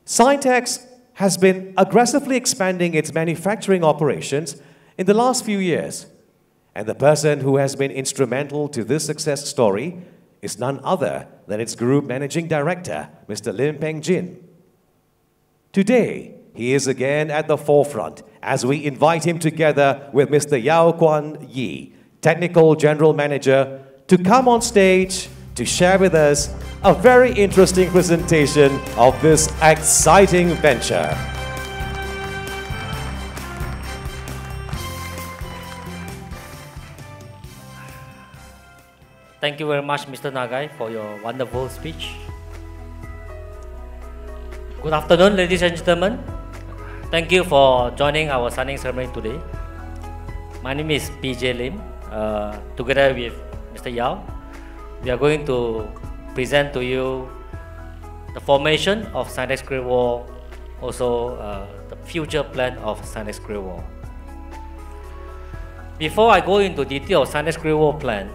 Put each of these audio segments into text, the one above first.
Scientex has been aggressively expanding its manufacturing operations in the last few years, and the person who has been instrumental to this success story is none other than its Group Managing Director, Mr. Lim Peng Jin. Today, he is again at the forefront as we invite him together with Mr. Yao Kuan Yi, Technical General Manager, to come on stage to share with us a very interesting presentation of this exciting venture. Thank you very much, Mr. Nagai, for your wonderful speech. Good afternoon, ladies and gentlemen. Thank you for joining our signing ceremony today. My name is PJ Lim. Together with Mr. Yao, we are going to present to you the formation of Scientex Great Wall, also the future plan of Scientex Great Wall. Before I go into detail of Scientex Great Wall plan,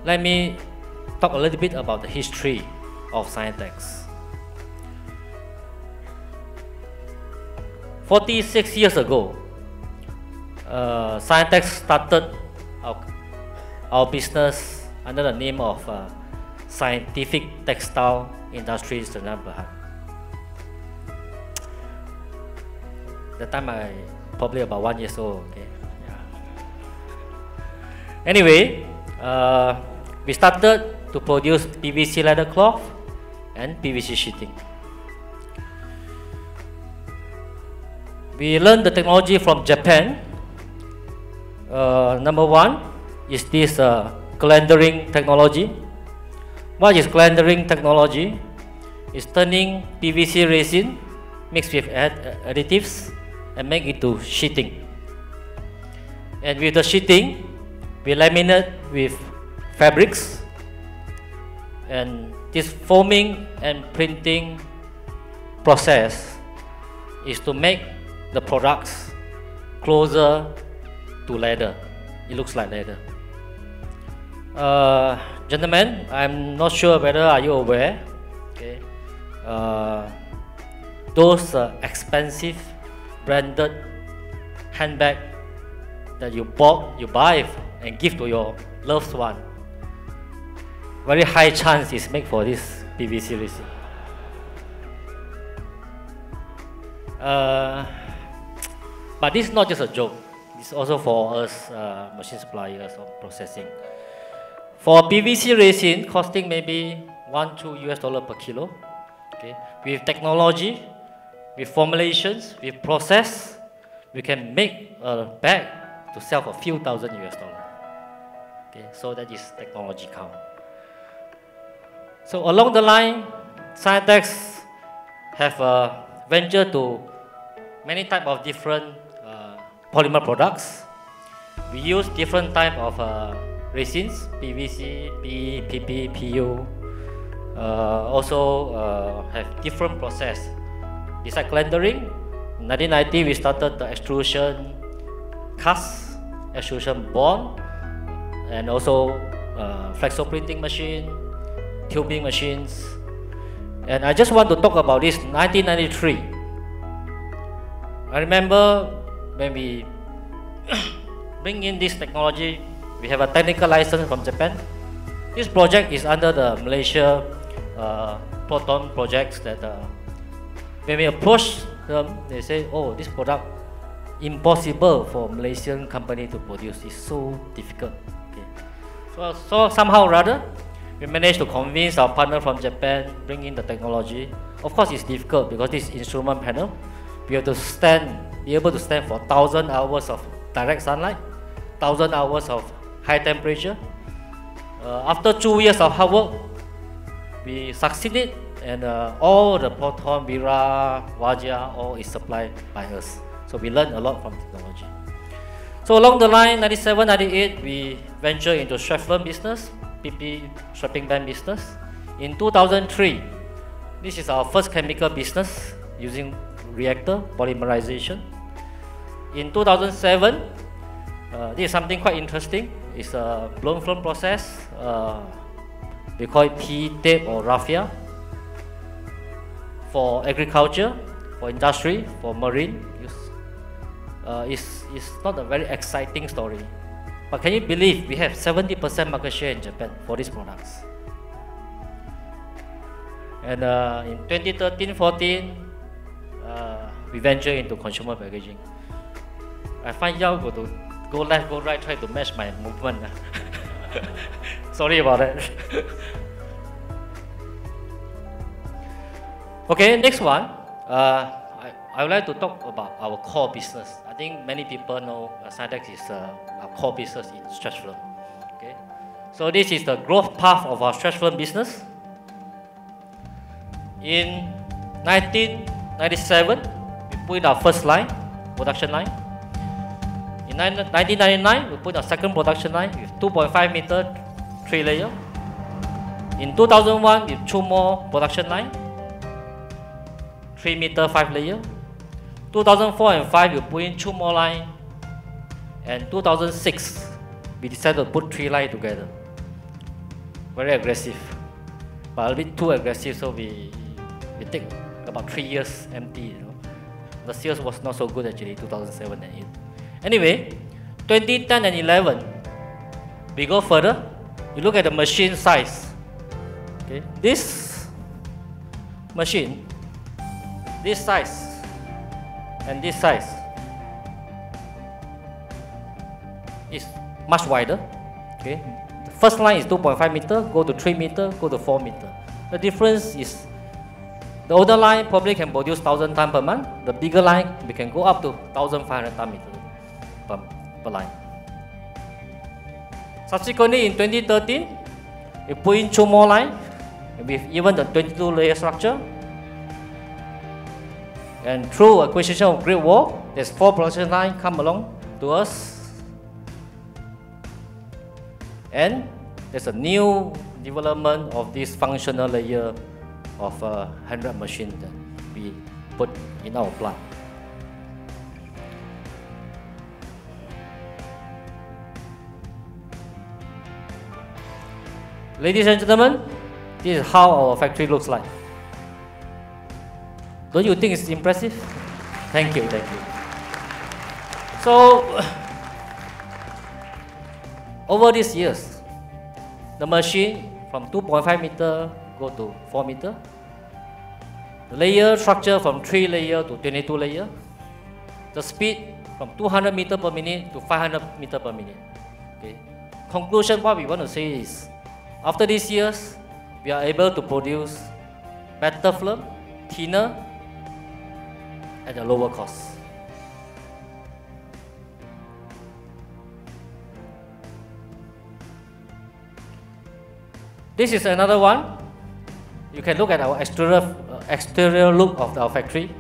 let me talk a little bit about the history of Scientex. 46 years ago, Scientex started our business under the name of Scientific Textile Industries Senang Berhad. That time I probably about 1 year old. Okay. Yeah. Anyway, we started to produce PVC leather cloth and PVC sheeting. We learned the technology from Japan. Number one is this calendering technology. What is calendering technology? It's turning PVC resin mixed with additives and make it to sheeting. And with the sheeting, we laminate with fabrics, and this foaming and printing process is to make the products closer to leather. It looks like leather. Gentlemen, I'm not sure whether are you aware, okay, those expensive branded handbag that you buy and give to your loved one, very high chance is made for this PVC resin. But this is not just a joke. It's also for us machine suppliers or processing. For PVC resin costing maybe $1-2 per kilo. Okay, with technology, with formulations, with process, we can make a bag to sell for a few thousand $. Okay, so that is technology count. So along the line, Scientex have ventured to many type of different polymer products. We use different type of resins, PVC, PE, PP, PU. Also have different process. Besides calendering, in 1990 we started the extrusion cast, extrusion bond, and also flexo printing machine, tubing machines. And I just want to talk about this 1993. I remember when we bring in this technology, we have a technical license from Japan. This project is under the Malaysia Proton projects that when we approach them, they say, oh, this product impossible for Malaysian company to produce. It's so difficult. Okay. So somehow or rather, we managed to convince our partner from Japan, bring in the technology. Of course, it's difficult because this instrument panel, we have to be able to stand for 1,000 hours of direct sunlight, 1,000 hours of high temperature. After 2 years of hard work, we succeeded, and all the proton, Vira, Wajia, all is supplied by us. So we learned a lot from technology. So along the line, 97, 98, we ventured into Scheffler business, PP strapping band business. In 2003, this is our first chemical business using reactor polymerization. In 2007, this is something quite interesting. It's a blown film process. We call it P tape or raffia. for agriculture, for industry, for marine use. It's not a very exciting story. But can you believe we have 70% market share in Japan for these products? And in 2013-14, we venture into consumer packaging. I find Yao to go left, go right, try to match my movement. Sorry about that. Okay, next one. I would like to talk about our core business. I think many people know Scientex is our core business in stretch film. Okay, so this is the growth path of our stretch film business. In 1997, we put in our first line, production line. In 1999, we put our second production line with 2.5 meter, 3 layer. In 2001, with 2 more production line, 3 meter, 5 layer. 2004 and 5, we put in 2 more line. And 2006, we decided to put 3 line together. Very aggressive, but a bit too aggressive, so we take about 3 years empty. The sales was not so good actually, 2007 and 8. Anyway, 2010 and 11, we go further. You look at the machine size. Okay, this machine, this size, and this size is much wider. Okay, the first line is 2.5 meter, go to 3 meter, go to 4 meter. The difference is the older line probably can produce 1,000 tons per month. The bigger line, we can go up to 1,500 tons per line. Subsequently, in 2013, we put in 2 more lines with even the 22 layer structure. And through acquisition of Great Wall, there's 4 production lines come along to us. And there's a new development of this functional layer of 100 machines that we put in our plant. Ladies and gentlemen, this is how our factory looks like. Don't you think it's impressive? Thank you, thank you. So, over these years, the machine from 2.5 meter go to 4 meter. The layer structure from 3 layer to 22 layer. The speed from 200 meter per minute to 500 meter per minute. Okay. Conclusion, what we want to say is, after these years, we are able to produce better film, thinner, at a lower cost. This is another one. You can look at our exterior look of our factory.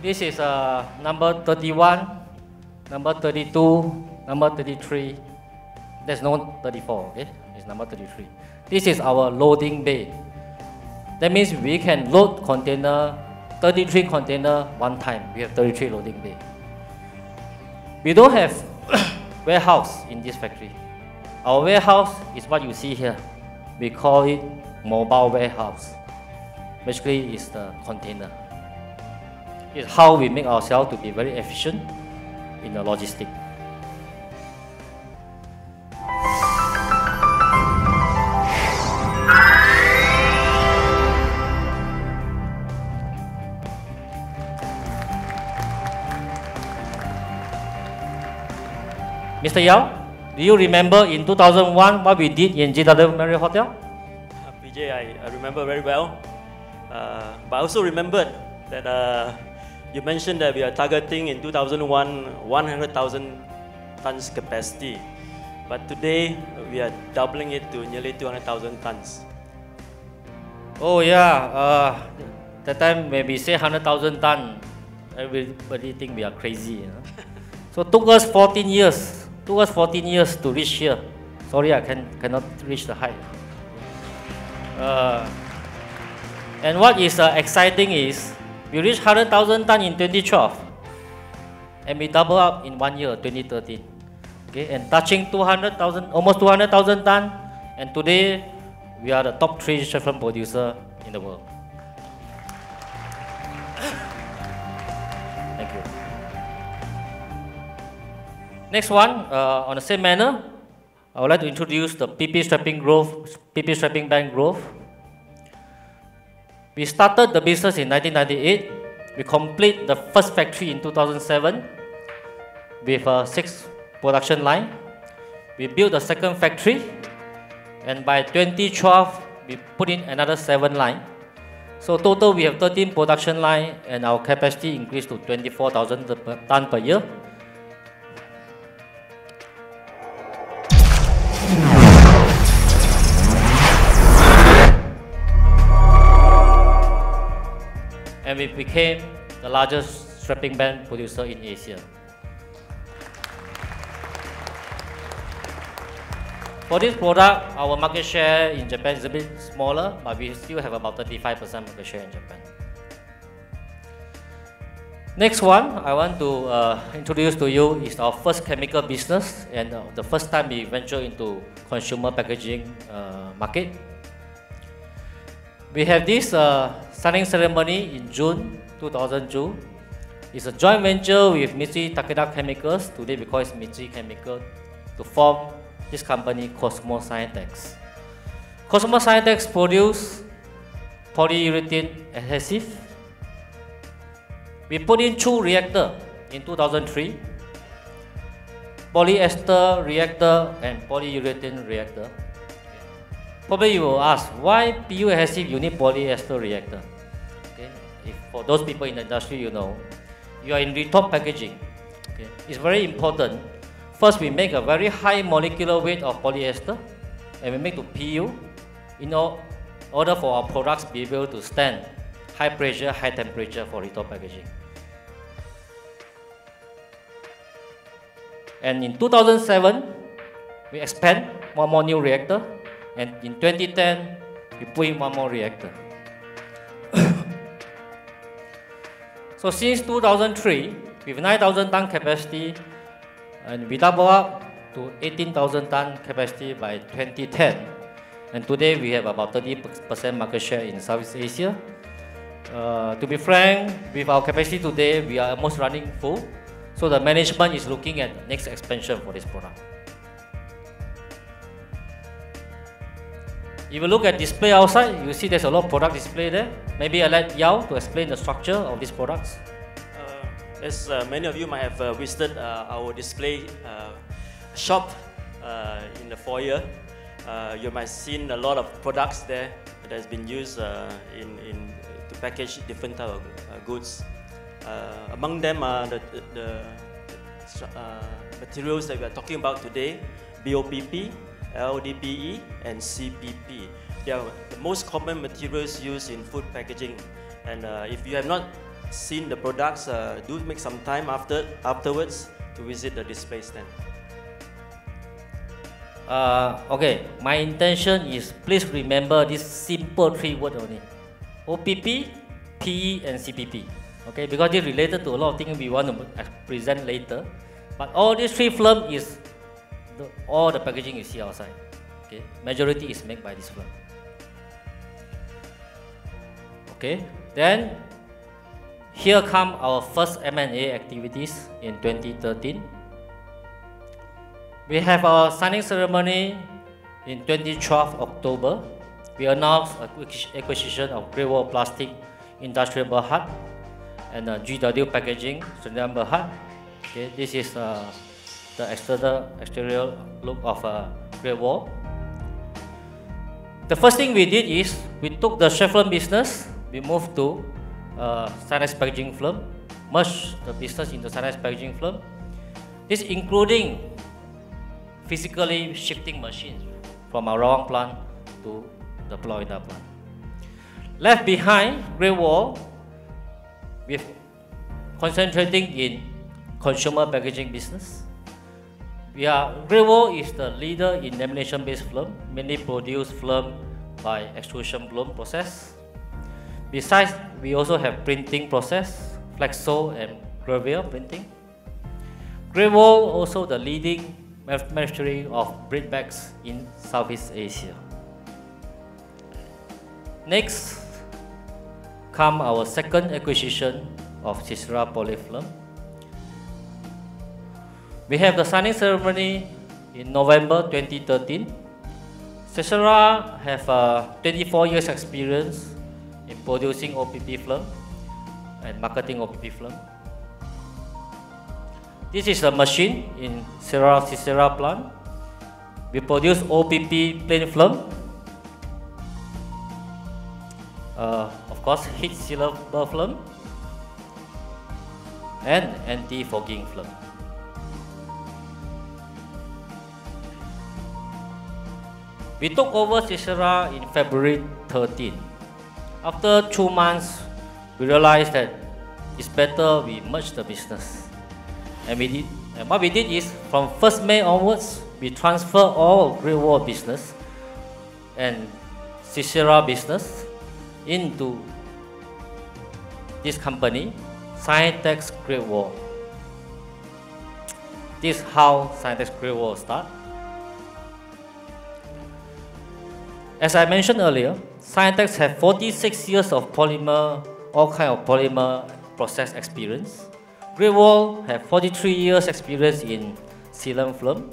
This is number 31, number 32, number 33. There's no 34, okay? It's number 33. This is our loading bay. That means we can load container, 33 container one time. We have 33 loading bay. We don't have warehouse in this factory. Our warehouse is what you see here. We call it mobile warehouse. Basically, it's the container. It's how we make ourselves to be very efficient in the logistics. Mr. Yao, do you remember in 2001 what we did in JW Marriott Hotel? PJ, I remember very well. But I also remembered that you mentioned that we are targeting in 2001 100,000 tons capacity. But today we are doubling it to nearly 200,000 tons. Oh yeah, that time when we say 100,000 tons, everybody think we are crazy. You know? So it took us 14 years. Took us 14 years to reach here. Sorry, I cannot reach the height. And what is exciting is we reached 100,000 tons in 2012, and we double up in 1 year, 2013. Okay, and touching 200,000, almost 200,000 tons, and today we are the top 3 stretch film producer in the world. Thank you. Next one, on the same manner, I would like to introduce the PP Strapping Band growth. We started the business in 1998. We complete the first factory in 2007 with a 6 production line. We built the second factory, and by 2012, we put in another 7 line. So total, we have 13 production line, and our capacity increased to 24,000 tons per year. And we became the largest strapping band producer in Asia. For this product, our market share in Japan is a bit smaller, but we still have about 35% market share in Japan. Next one I want to introduce to you is our first chemical business, and the first time we venture into consumer packaging market. We have this signing ceremony in June 2002. It's a joint venture with Mitsui Takeda Chemicals, today we call it Mitsui Chemical, to form this company Cosmo Scientex. Cosmo Scientex produce polyurethane adhesive. We put in 2 reactors in 2003, polyester reactor and polyurethane reactor. Probably you will ask, why PU adhesive you need polyester reactor? Okay. If for those people in the industry, you know, you are in retort packaging. Okay. It's very important. First, we make a very high molecular weight of polyester, and we make to PU in order for our products to be able to stand high pressure, high temperature for retort packaging. And in 2007, we expand one more new reactor, and in 2010, we put in one more reactor. So since 2003, with 9,000 ton capacity, and we double up to 18,000 ton capacity by 2010. And today we have about 30% market share in Southeast Asia. To be frank, with our capacity today, we are almost running full. So the management is looking at the next expansion for this product. If you look at display outside, you see there's a lot of product display there. Maybe I'll let Yao to explain the structure of these products. As many of you might have visited our display shop in the foyer, you might have seen a lot of products there that has been used to package different type of goods. Among them are the materials that we are talking about today: BOPP, LDPE, and CPP. They are the most common materials used in food packaging. And if you have not seen the products, do make some time afterwards to visit the display stand. Okay, my intention is please remember this simple 3 words only: OPP, PE, and CPP. Okay, because it's related to a lot of things we want to present later. But all these 3 film is all the packaging you see outside. Okay, majority is made by this film. Okay, then here come our first M&A activities in 2013. We have our signing ceremony in 2012 October. We announced acquisition of Great Wall Plastic Industrial Berhad and GW Packaging Sdn Berhad. Okay, this is the exterior look of Great Wall. The first thing we did is we took the Chevron business, we moved to Scientex packaging film, merged the business into Scientex packaging film. This including physically shifting machines from our Rawang plant to the Florida plant. Left behind Great Wall, with concentrating in consumer packaging business. Great Wall is the leader in lamination-based film, mainly produce film by extrusion blown process. Besides, we also have printing process, flexo and gravure printing. Great Wall also the leading manufacturer of bread bags in Southeast Asia. Next come our second acquisition of Sisera Polyfilm. We have the signing ceremony in November 2013. Sisera have 24 years experience in producing OPP film and marketing OPP film. This is a machine in Sisera plant. We produce OPP plain film, of course heat sealable film, and anti-fogging film. We took over Sisera in February 13. After 2 months, we realized that it's better we merge the business. And we did. And what we did is, from 1st May onwards, we transfer all Great Wall business and Sisera business into this company, Scientex Great Wall. This is how Scientex Great Wall started. As I mentioned earlier, Scientex have 46 years of polymer, all kind of polymer process experience. Great Wall have 43 years experience in sealant film.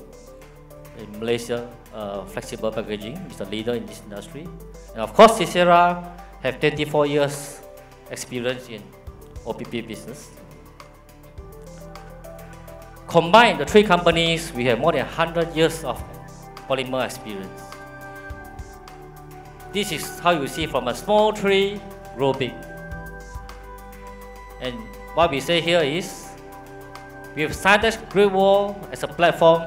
In Malaysia, flexible packaging is the leader in this industry. And of course, Sisera have 24 years experience in OPP business. Combined, the 3 companies, we have more than 100 years of polymer experience. This is how you see from a small tree grow big. And what we say here is, with Scientex Great Wall as a platform,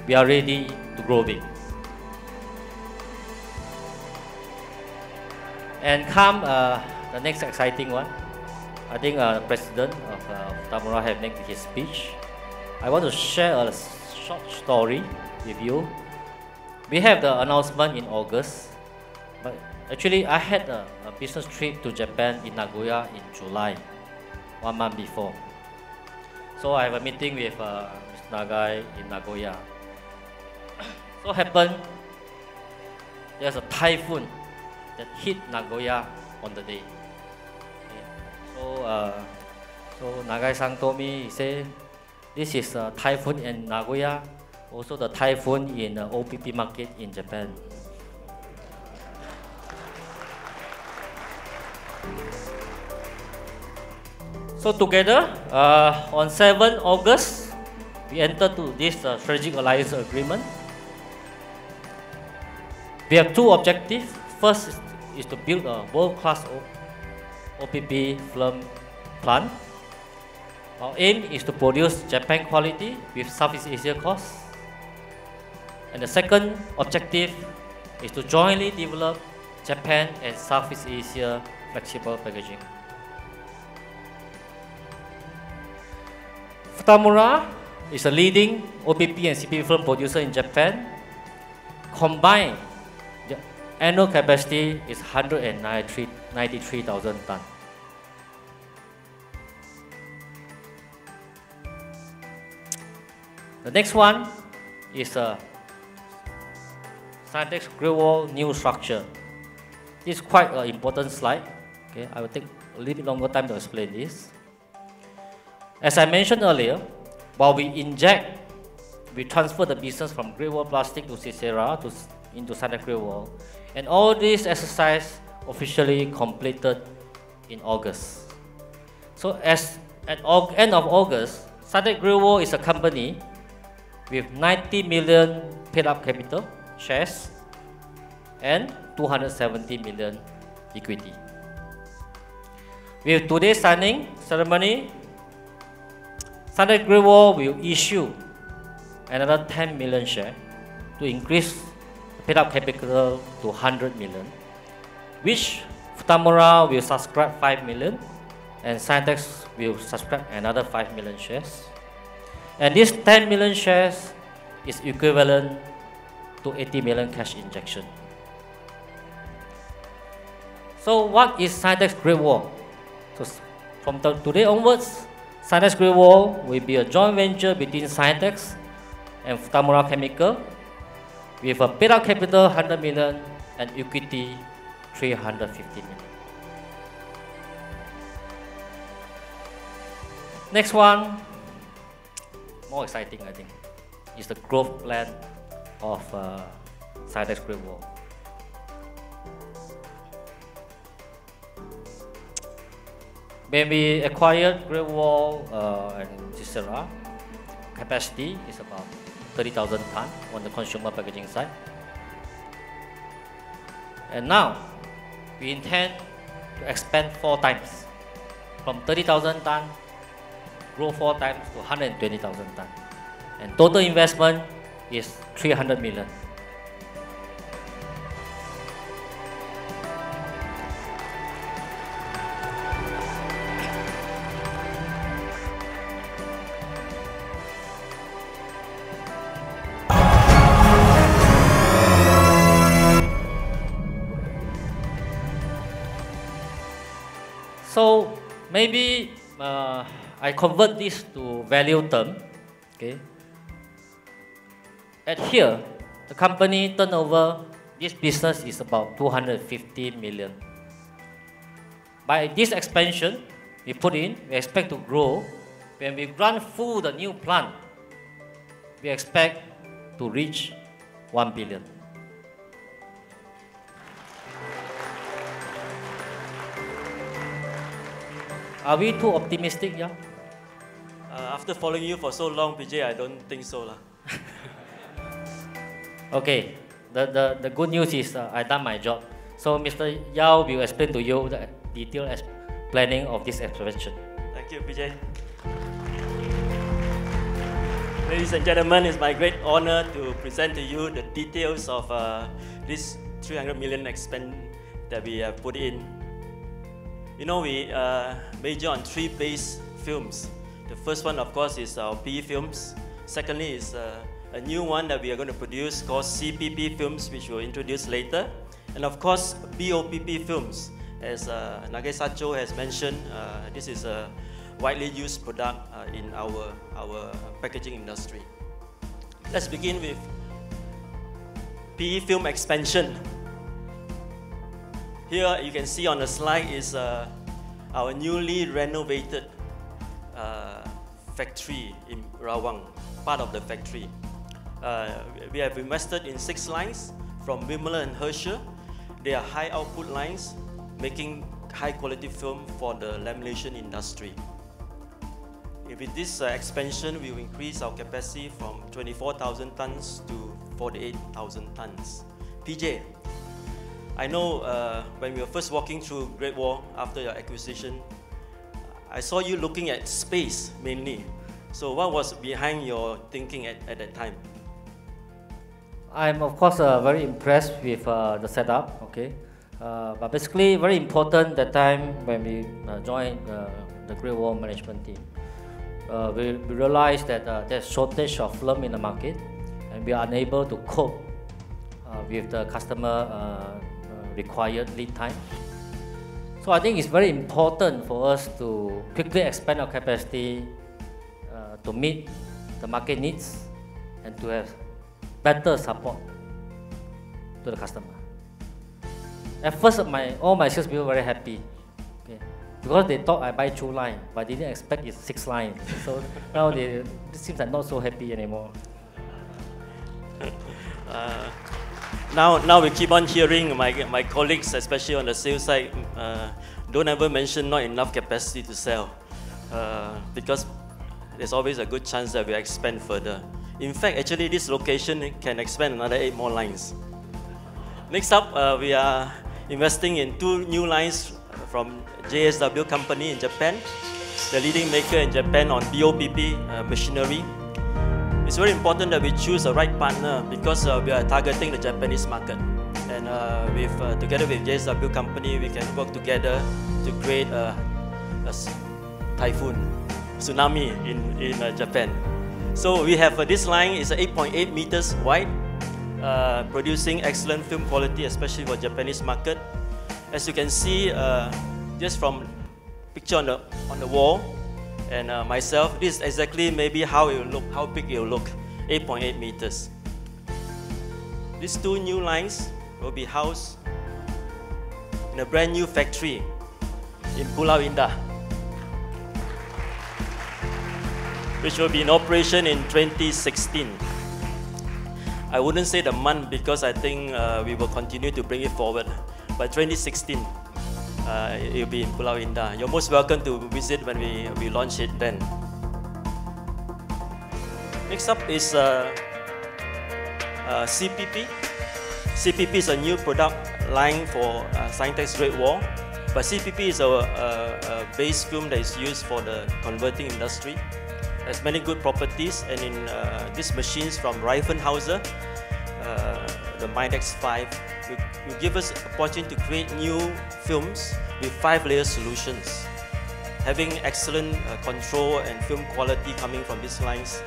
we are ready to grow big. And come the next exciting one. I think the president of Futamura have made his speech. I want to share a short story with you. We have the announcement in August, but actually I had a business trip to Japan in Nagoya in July, 1 month before. So I have a meeting with Mr. Nagai in Nagoya. So happened, there's a typhoon that hit Nagoya on the day. Okay. So Nagai-san told me, he said, this is a typhoon in Nagoya, also the typhoon in the OPP market in Japan. So together, on 7 August, we entered to this strategic alliance agreement. We have 2 objectives. First is to build a world-class OPP film plant. Our aim is to produce Japan quality with Southeast Asia cost. And the second objective is to jointly develop Japan and Southeast Asia flexible packaging. Futamura is a leading OPP and CPP film producer in Japan. Combined, the annual capacity is 193,000 tons. The next one is a Scientex Great Wall new structure. This is quite an important slide. Okay, I will take a little bit longer time to explain this. As I mentioned earlier, while we transfer the business from Great Wall Plastic to Sisera into Scientex Great Wall, and all this exercise officially completed in August. So as at end of August, Scientex Great Wall is a company with 90 million paid up capital shares and 270 million equity. With today's signing ceremony, Scientex Great Wall will issue another 10 million shares to increase paid up capital to 100 million, which Futamura will subscribe 5 million and Scientex will subscribe another 5 million shares. And this 10 million shares is equivalent to 80 million cash injection. So what is Scientex Great Wall? So from today onwards, Scientex Great Wall will be a joint venture between Scientex and Futamura Chemical with a paid up capital 100 million and equity 350 million. Next one, more exciting I think, is the growth plan of Scientex Great Wall. When we acquired Great Wall and Cicera, capacity is about 30,000 tons on the consumer packaging side. And now, we intend to expand 4 times. From 30,000 tons, grow 4 times to 120,000 tons. And total investment is 300 million. So maybe I convert this to value term. Okay. At here, the company turnover, this business is about 250 million. By this expansion, we put in, we expect to grow. When we run full the new plant, we expect to reach 1 billion. Are we too optimistic, yeah? After following you for so long, PJ, I don't think so. Okay, the good news is I done my job. So Mr. Yao will explain to you the detailed planning of this expansion. Thank you, PJ. Ladies and gentlemen, it's my great honor to present to you the details of this 300 million expand that we have put in. You know, we major on 3 base films. The first one, of course, is our PE films. Secondly is a new one that we are going to produce called CPP films, which we'll introduce later. And of course, BOPP films. As Nagesacho has mentioned, this is a widely used product in our packaging industry. Let's begin with PE film expansion. Here you can see on the slide is our newly renovated factory in Rawang, part of the factory. We have invested in 6 lines from Wimmler and Herschel. They are high output lines, making high quality film for the lamination industry. With this expansion, we will increase our capacity from 24,000 tons to 48,000 tons. PJ, I know when we were first walking through Great Wall after your acquisition, I saw you looking at space mainly. So what was behind your thinking at that time? I'm of course very impressed with the setup, okay. But basically very important that time when we joined the Great Wall management team. We realized that there's shortage of film in the market and we are unable to cope with the customer required lead time. So I think it's very important for us to quickly expand our capacity to meet the market needs and to have better support to the customer. At first, all my sales people were very happy, okay, because they thought I buy 2 lines, but they didn't expect it's 6 lines. So now they seems like not so happy anymore. Now we keep on hearing my colleagues, especially on the sales side, don't ever mention not enough capacity to sell, because there's always a good chance that we expand further. In fact, actually this location can expand another 8 more lines. Next up, we are investing in 2 new lines from JSW company in Japan, the leading maker in Japan on BOPP machinery. It's very important that we choose the right partner because we are targeting the Japanese market. And together with JSW company, we can work together to create a typhoon, tsunami in Japan. So we have this line is 8.8 meters wide, producing excellent film quality, especially for Japanese market. As you can see, just from picture on the wall, and myself, this is exactly maybe how it will look, how big it will look, 8.8 meters. These 2 new lines will be housed in a brand new factory in Pulau Indah. which will be in operation in 2016. I wouldn't say the month because I think we will continue to bring it forward. But 2016, it will be in Pulau Indah. You're most welcome to visit when we launch it then. Next up is CPP. CPP is a new product line for Scientex Great Wall. But CPP is a base film that is used for the converting industry. It has many good properties, and in these machines from Reifenhauser, the Midex 5, will give us an opportunity to create new films with 5-layer solutions. Having excellent control and film quality coming from these lines,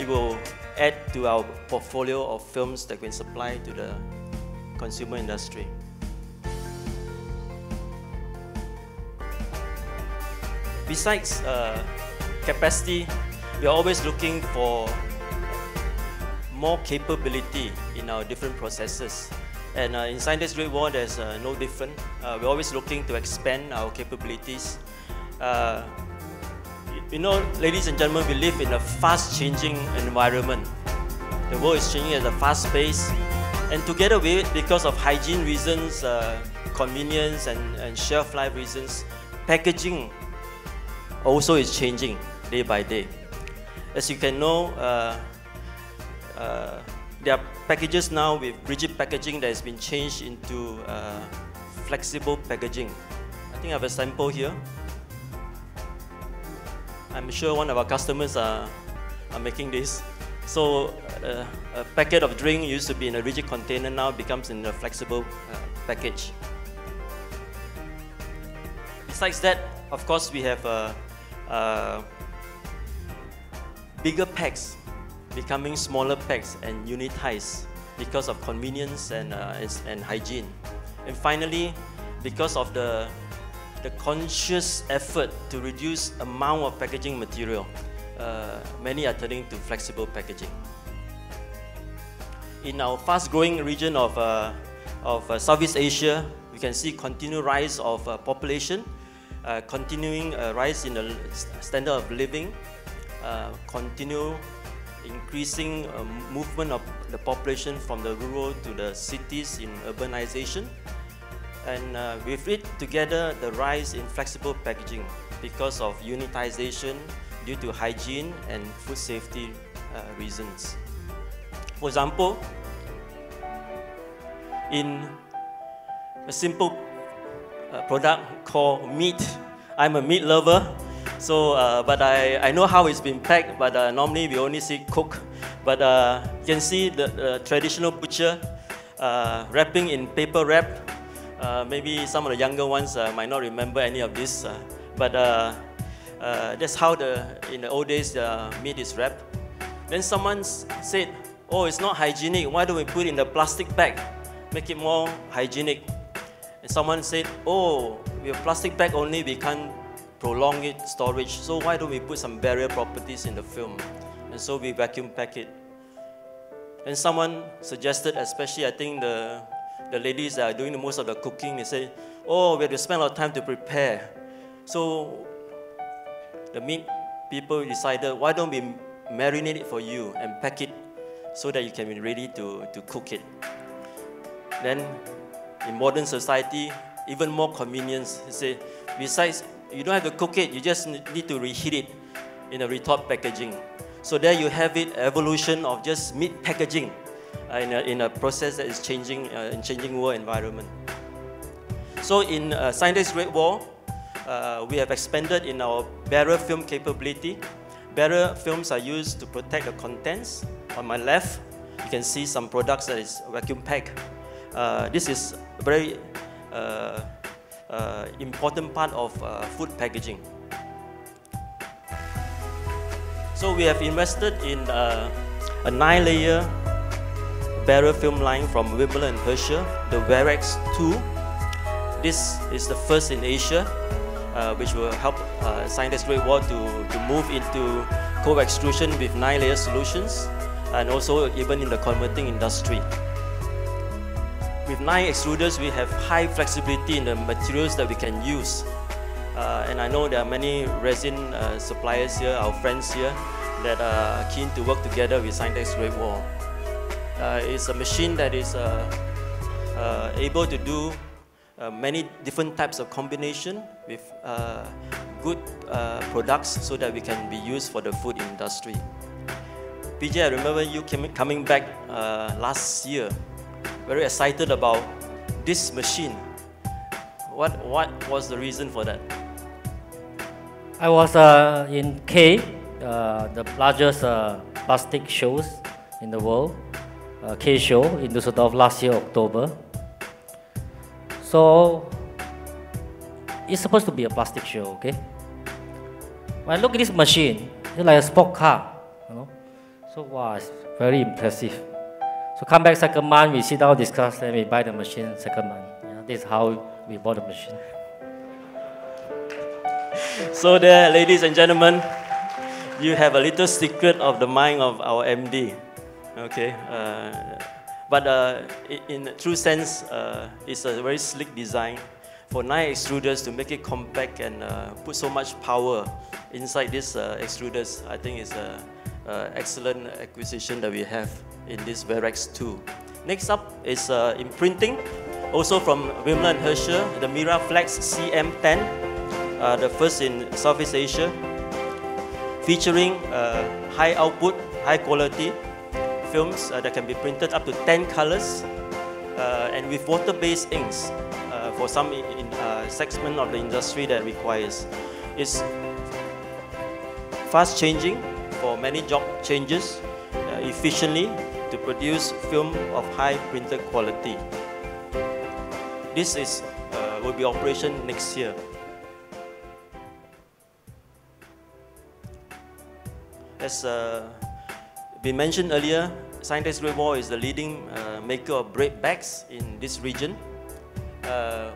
it will add to our portfolio of films that we can supply to the consumer industry. Besides capacity, we are always looking for more capability in our different processes. And in Scientex Great Wall, there's no different. We're always looking to expand our capabilities. You know, ladies and gentlemen, we live in a fast-changing environment. The world is changing at a fast pace. And together with it, because of hygiene reasons, convenience and shelf life reasons, packaging also is changing day by day. As you can know, there are packages now with rigid packaging that has been changed into flexible packaging. I think I have a sample here. I'm sure one of our customers are making this. So a packet of drink used to be in a rigid container now becomes in a flexible package. Besides that, of course, we have bigger packs becoming smaller packs and unitized because of convenience and hygiene. And finally, because of the conscious effort to reduce amount of packaging material, many are turning to flexible packaging. In our fast-growing region of Southeast Asia, we can see continued rise of population, continuing rise in the standard of living, continue increasing movement of the population from the rural to the cities in urbanization. And with it together, the rise in flexible packaging because of unitization due to hygiene and food safety reasons. For example, in a simple product called meat, I'm a meat lover, so but I know how it's been packed, but normally we only see cook. But you can see the traditional butcher wrapping in paper wrap. Maybe some of the younger ones might not remember any of this, but that's how in the old days the meat is wrapped. Then someone said, "Oh, it's not hygienic. Why don't we put it in the plastic bag, make it more hygienic?" And someone said, "Oh, with a plastic bag only, we can't prolong it storage. So why don't we put some barrier properties in the film?" And so we vacuum pack it. And someone suggested, especially I think the ladies that are doing the most of the cooking, they say, "Oh, we have to spend a lot of time to prepare." So the meat people decided, why don't we marinate it for you and pack it so that you can be ready to cook it. Then in modern society, even more convenience. They say, besides, you don't have to cook it, you just need to reheat it in a retort packaging. So there you have it, evolution of just meat packaging in a process that is changing in changing world environment. So in Scientex Great Wall, we have expanded in our barrier film capability. Barrier films are used to protect the contents. On my left, you can see some products that is vacuum packed. This is a very important part of food packaging. So we have invested in a 9-layer barrier film line from Wimbledon and Herschel, the Varex 2. This is the first in Asia, which will help Scientex Great Wall to move into co-extrusion with 9-layer solutions, and also even in the converting industry. With 9 extruders, we have high flexibility in the materials that we can use. And I know there are many resin suppliers here, our friends here, that are keen to work together with Scientex Great Wall. It's a machine that is able to do many different types of combination with good products so that we can be used for the food industry. PJ, I remember you coming back last year, very excited about this machine. What was the reason for that? I was in K, the largest plastic shows in the world, K show in Düsseldorf last year, October. So it's supposed to be a plastic show, okay? When I look at this machine, it's like a sport car, you know. So wow, it's very impressive. So come back second month, we sit down, discuss, then we buy the machine second month. Yeah, this is how we bought the machine. So there, ladies and gentlemen, you have a little secret of the mind of our MD. Okay, but in true sense, it's a very slick design for 9 extruders to make it compact and put so much power inside these extruders. I think it's an excellent acquisition that we have in this Verax 2. Next up is imprinting, also from Wimbledon Herschel, the Miraflex CM10, the first in Southeast Asia, featuring high output, high quality films that can be printed up to 10 colors and with water-based inks for some segment of the industry that requires. It's fast changing for many job changes efficiently to produce film of high printer quality. This is will be operation next year. As been mentioned earlier, Scientex Great Wall is the leading maker of bread bags in this region.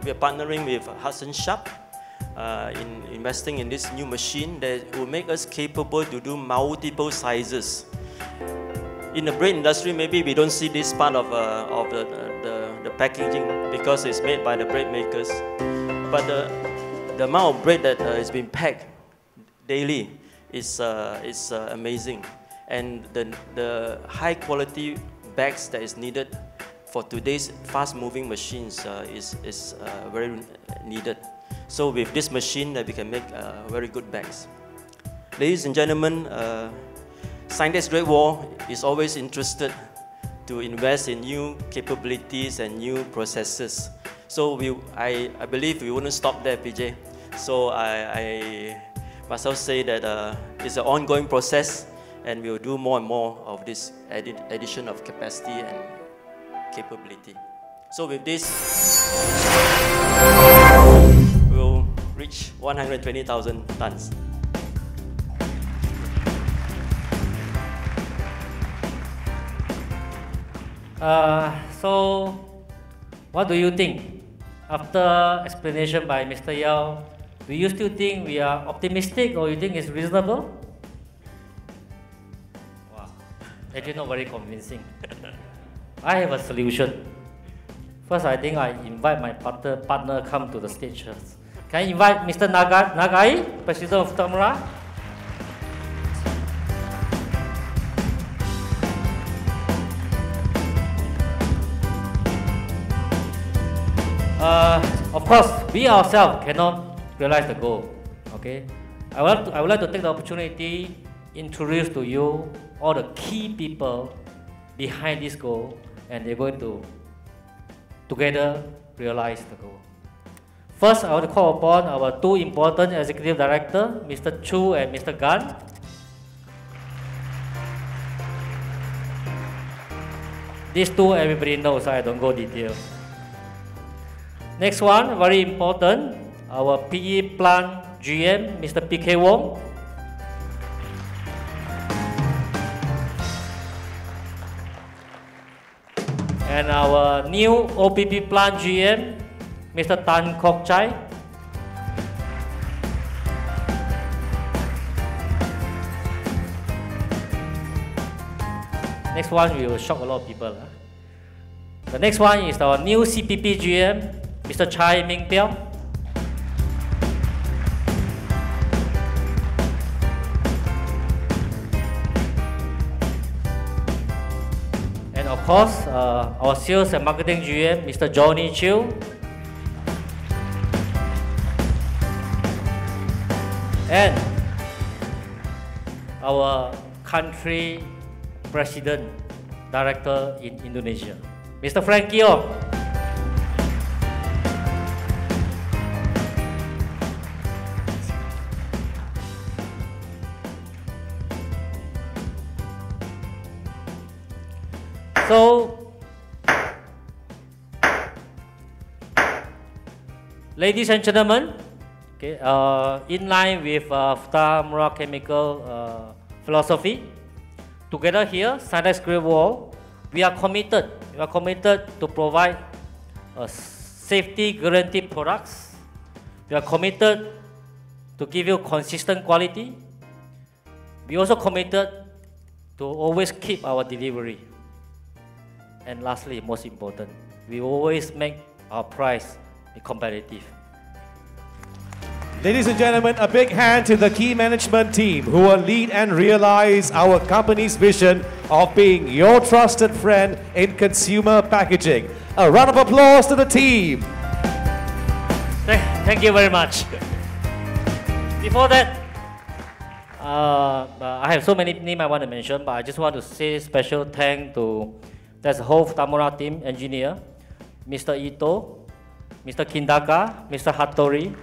We are partnering with Hudson Sharp in investing in this new machine that will make us capable to do multiple sizes. In the bread industry, maybe we don't see this part of the packaging because it's made by the bread makers. But the amount of bread that is being packed daily is amazing. And the high quality bags that is needed for today's fast moving machines is very needed. So with this machine we can make very good bags. Ladies and gentlemen, Scientex Great Wall is always interested to invest in new capabilities and new processes. So I believe we wouldn't stop there, PJ. So I myself say that it's an ongoing process, and we will do more and more of this addition of capacity and capability. So with this, we'll reach 120,000 tons. So, what do you think? After explanation by Mr. Yao, do you still think we are optimistic, or you think it's reasonable? Wow, actually not very convincing. I have a solution. First, I think I invite my partner come to the stage first. Can I invite Mr. Nagai, President of Futamura? Of course, we ourselves cannot realize the goal. Okay, I would like to take the opportunity introduce to you all the key people behind this goal, and they're going to together realize the goal. First, I want to call upon our two important executive directors, Mr. Chu and Mr. Gan. These two everybody knows, so I don't go detail. Next one, very important, our PE plant GM, Mr. PK Wong. And our new OPP plant GM, Mr. Tan Kok Chai. Next one, we will shock a lot of people. The next one is our new CPP GM, Mr. Chai Ming Piao. course, our sales and marketing GM, Mr. Johnny Chiu. And our country president, director in Indonesia, Mr. Frankie Ong. So, ladies and gentlemen, okay, in line with Futamura chemical philosophy, together here, Scientex Great Wall, we are committed to provide safety guaranteed products. We are committed to give you consistent quality. We also committed to always keep our delivery. And lastly, most important, we always make our price be competitive. Ladies and gentlemen, a big hand to the key management team who will lead and realize our company's vision of being your trusted friend in consumer packaging. A round of applause to the team. Thank you very much. Before that, I have so many names I want to mention, but I just want to say special thanks to the whole Futamura team engineer, Mr. Ito, Mr. Kindaka, Mr. Hattori.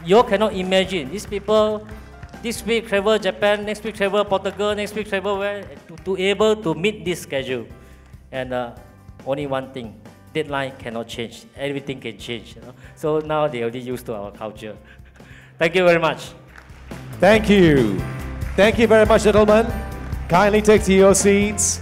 You cannot imagine these people. This week travel Japan, next week travel Portugal, next week travel where to able to meet this schedule. And only one thing, deadline cannot change. Everything can change. You know? So now they already used to our culture. Thank you very much. Thank you. Thank you very much, gentlemen. Kindly take to your seats.